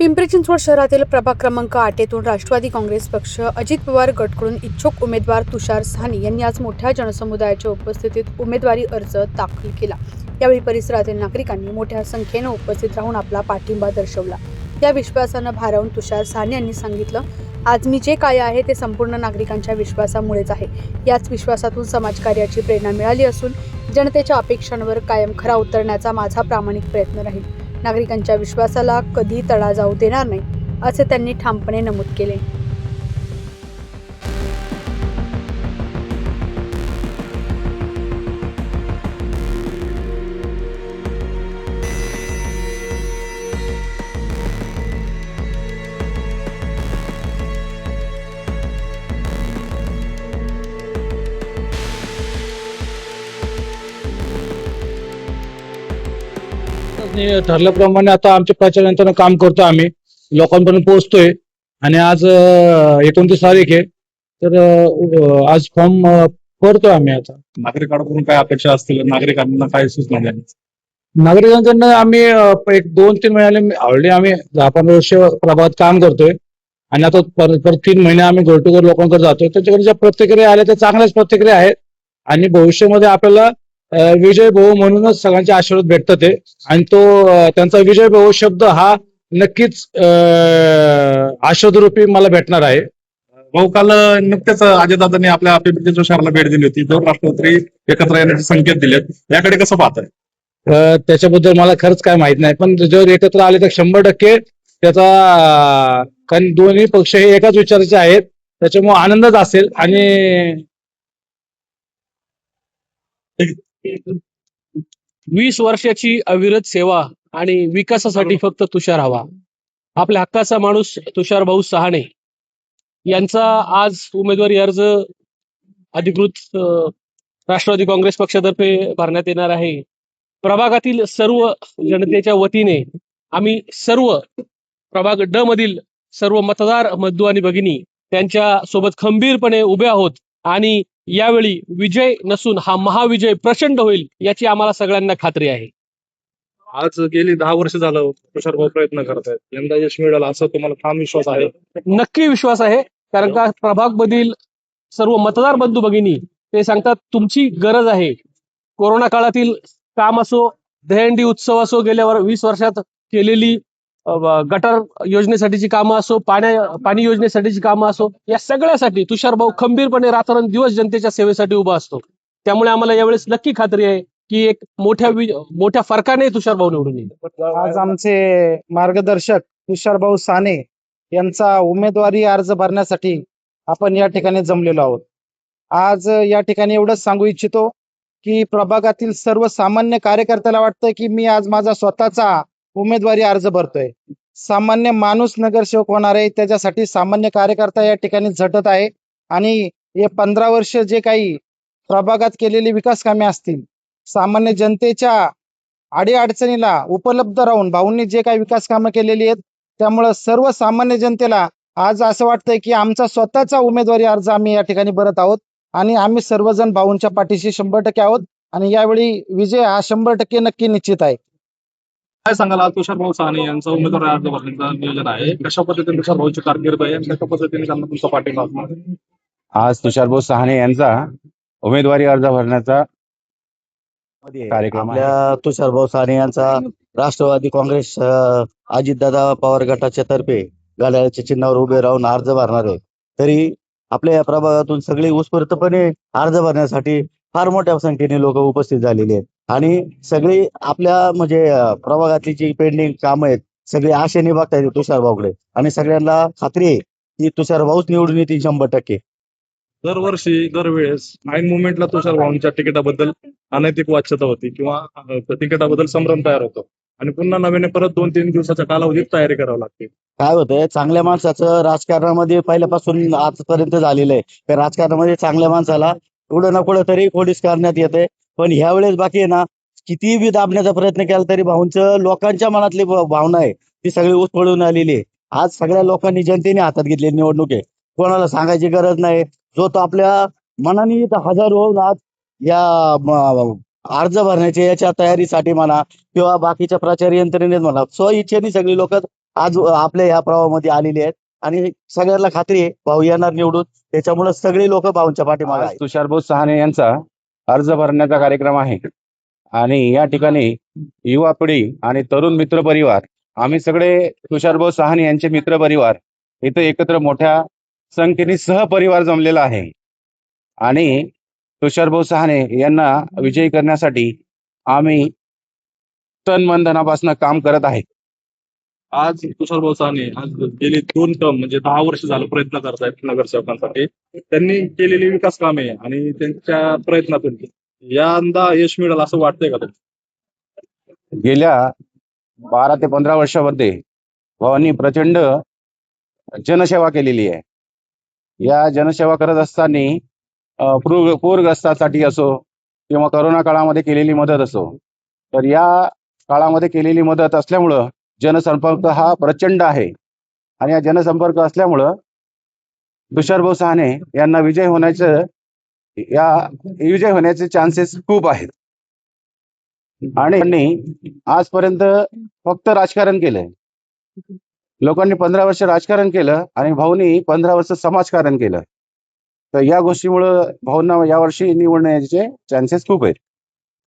पिंपरी चिंचवड शहरातील प्रभाग क्रमांक 8 येथून राष्ट्रवादी काँग्रेस पक्ष अजित पवार गटकडून इच्छुक उमेदवार तुषार साहनी यांनी आज मोठ्या जनसमुदायाच्या उपस्थितीत उमेदवारी अर्ज दाखल केला। यावेळी परिसरातील नागरिकांनी मोठ्या संख्येने उपस्थित राहून आपला पाठिंबा दर्शवला। या विश्वासानं भारावून तुषार साहनी यांनी सांगितलं, आज मी जे काय आहे ते संपूर्ण नागरिकांच्या विश्वासामुळेच आहे। याच विश्वासातून समाजकार्याची प्रेरणा मिळाली असून जनतेच्या अपेक्षांवर कायम खरा उतरण्याचा माझा प्रामाणिक प्रयत्न राहील। नागरिकांच्या विश्वासाला कधी तडा जाऊ देणार नाही, असे त्यांनी ठामपणे नमूद केले। ठरल्याप्रमाणे आता आमच्या प्रचार यंत्रणा काम करतो, आम्ही लोकांपर्यंत पोहोचतोय आणि आज 29 तारीख आहे, तर आज फॉर्म भरतोय आम्ही। आता नागरिकांकडून काय अपेक्षा असतील, नागरिकांना काय सूचना द्याल? नागरिकांकडनं आम्ही एक 2-3 महिने ऑलरेडी आम्ही 10-15 वर्ष प्रभागात काम करतोय आणि आता परत 3 महिने आम्ही घर टू घर लोकांकडे जातोय। त्याच्याकडे ज्या प्रतिक्रिया आल्या त्या चांगल्याच प्रतिक्रिया आहेत आणि भविष्यामध्ये आपल्याला विजय भाऊ म्हणूनच सगळ्यांचे आशीर्वाद भेटतात ते, आणि तो त्यांचा विजय भाऊ शब्द हा नक्कीच आशीर्वादरूपी मला भेटणार आहे। भाऊ, काल नुकतेच अजयदादांनी आपल्या पिंपरी चिंचवड शहराला भेट दिली होती, दोन राष्ट्रपती एकत्र येण्याचे संकेत दिलेत, याकडे कसं पाहताय? त्याच्याबद्दल मला खरंच काय माहित नाही, पण जर एकत्र आले तर 100% त्याचा, कारण दोन्ही पक्ष हे एकाच विचाराचे आहेत, त्याच्यामुळे आनंदच असेल। आणि 20 वर्षाची अविरत सेवा आणि विकासासाठी फक्त तुषार हवा। आपल्या हक्काचा माणूस तुषार भाऊ साहने यांचा आज उमेदवारी अर्ज अधिकृत राष्ट्रवादी काँग्रेस पक्षातर्फे भरण्यात येणार आहे। प्रभागातील सर्व जनतेच्या वतीने आम्ही सर्व प्रभाग ड मधील सर्व मतदार बंधू आणि भगिनी त्यांच्या सोबत खंबीरपणे उभे आहोत आणि यावेळी विजय नसून हा महाविजय प्रचंड होईल याची आम्हाला सगळ्यांना खात्री आहे। आज गेली 10 वर्ष झालं तुषार भाऊ प्रयत्न करत आहेत, यंदा यश मिळेल असं तुम्हाला ठाम विश्वास आहे? नक्की विश्वास आहे, कारण का प्रभाग मधील सर्व मतदार बंधू भगिनी ते सांगतात तुमची गरज आहे। कोरोना काळातील काम असो, दहीहंडी उत्सव असो, गेल्या 20 वर्षात केलेली गटर योजनेसाठीची कामं असो, पाणी योजनेसाठीची कामं असो, या सगळ्यासाठी तुषार भाऊ खंबीरपणे रात्रंदिवस जनतेच्या सेवेसाठी उभा असतो। त्यामुळे आम्हाला यावेळेस नक्की खात्री आहे की एक मोठ्या फरकाने तुषार भाऊ निवडून येईल। आज आमचे मार्गदर्शक तुषार भाऊ साहने यांचा उमेदवारी अर्ज भरण्यासाठी आपण या ठिकाणी जमलेलो आहोत। आज या ठिकाणी एवढंच सांगू इच्छितो की प्रभागातील सर्वसामान्य कार्यकर्त्याला वाटतं की मी आज माझा स्वतःचा उमेदवारी अर्ज भरतोय। सामान्य माणूस नगरसेवक होणार आहे, त्याच्यासाठी सामान्य कार्यकर्ता या ठिकाणी झटत आहे आणि हे 15 वर्ष जे काही प्रभागात केलेली विकास कामे असतील, सामान्य जनतेच्या अडीअडचणीला उपलब्ध राहून भाऊंनी जे काही विकास कामं केलेली आहेत, त्यामुळं सर्वसामान्य जनतेला आज असं वाटतंय की आमचा स्वतःचा उमेदवारी अर्ज आम्ही या ठिकाणी भरत आहोत आणि आम्ही सर्वजण भाऊंच्या पाठीशी 100% आहोत आणि यावेळी विजय हा 100% नक्की निश्चित आहे। काय सांगाल, आज तुषार भाऊ साहने यांचा उमेदवारी अर्ज भरण्याचं नियोजन आहे, कशा पद्धतीने तुषार भाऊची कारकीर्द आहे आणि कशा पद्धतीने त्यांना तुमचा पाठिंबा असणार? आज तुषार भाऊ साहने यांचा उमेदवारी अर्ज भरण्याचा कार्यक्रम आहे। आपल्या तुषार भाऊ साहने यांचा राष्ट्रवादी काँग्रेस अजितदादा पवार गटाच्या तर्फे घड्याळाच्या चिन्हावर उभे राहून अर्ज भरणार आहे। तरी आपल्या या प्रभागातून सगळे उत्स्फूर्तपणे अर्ज भरण्यासाठी फार मोठ्या संख्येने लोक उपस्थित झालेले आहेत आणि सगळी आपल्या म्हणजे प्रभागातली जी पेंडिंग कामं आहेत सगळे आशेने बघतायत तुषार भाऊकडे आणि सगळ्यांना खात्री आहे की तुषार भाऊच निवडून येतील 100%। दरवर्षी दरवेळेस ऐन मुवमेंटला तुषार भाऊंच्या तिकिटाबद्दल अनैतिक वाच्यता होती किंवा तिकिटाबद्दल संभ्रम तयार होतो आणि पुन्हा नव्याने परत 2-3 दिवसाच्या कालावधीत तयारी करावी लागते। काय होतंय, चांगल्या माणसाचं राजकारणामध्ये पहिल्यापासून आजपर्यंत झालेलं आहे, त्या राजकारणामध्ये चांगल्या माणसाला कुठं ना कुठं तरी खोडीस करण्यात येते, पण ह्या वेळेस बाकी आहे ना, कितीही बी दाबण्याचा प्रयत्न केला तरी भाऊंचं लोकांच्या मनातली भावना आहे ती सगळी उचपळून आलेली आहे। आज सगळ्या लोकांनी जनतेने हातात घेतलेली निवडणूक आहे, कोणाला सांगायची गरज नाही। जो तो आपल्या मनाने हजर होऊन आज या अर्ज भरण्याच्या याच्या तयारीसाठी म्हणा किंवा बाकीच्या प्रचार यंत्रणेत म्हणा, स्व इच्छेने सगळी लोक आज आपल्या ह्या प्रवाहामध्ये आलेले आहेत आणि सगळ्यांना खात्री आहे भाऊ येणार निवडून. त्याच्यामुळे सगळे लोक भाऊंच्या पाठीमागे आज आहेत. तुषारभाऊ साहने यांचा अर्ज भरण्याचा कार्यक्रम आहे आणि या ठिकाणी युवा पिढी आणि तरुण मित्र परिवार, आम्ही सगळे तुषारभाऊ साहने यांचे मित्र परिवार इथे एकत्र मोठ्या संख्येने सहपरिवार जमलेला आहे आणि तुषारभाऊ साहने यांना विजयी करण्यासाठी आम्ही तन मन धनापासून काम करत आहे. आज तुषारभाऊ साहने आज गेली 2 टर्म म्हणजे 10 वर्ष झालं प्रयत्न करतायत नगरसेवकांसाठी. त्यांनी केलेली विकास कामे आणि त्यांच्या प्रयत्नातून यंदा यश मिळेल असं वाटतंय का तुम्हाला? गेल्या 12 ते 15 वर्षामध्ये भावांनी प्रचंड जनसेवा केलेली आहे. या जनसेवा करत असताना पूरग्रस्तासाठी असो किंवा करोना काळामध्ये केलेली मदत असो, तर या काळामध्ये केलेली मदत असल्यामुळं जनसंपर्क हा प्रचंड आहे आणि या जनसंपर्क असल्यामुळं तुषारभाऊ साहने यांना विजय होण्याचे चान्सेस खूप आहेत. आणि त्यांनी आजपर्यंत फक्त राजकारण केलंय. लोकांनी 15 वर्ष राजकारण केलं आणि भाऊनी 15 वर्ष समाजकारण केलं. तर या गोष्टीमुळं भाऊंना यावर्षी निवडण्याचे चान्सेस खूप आहेत.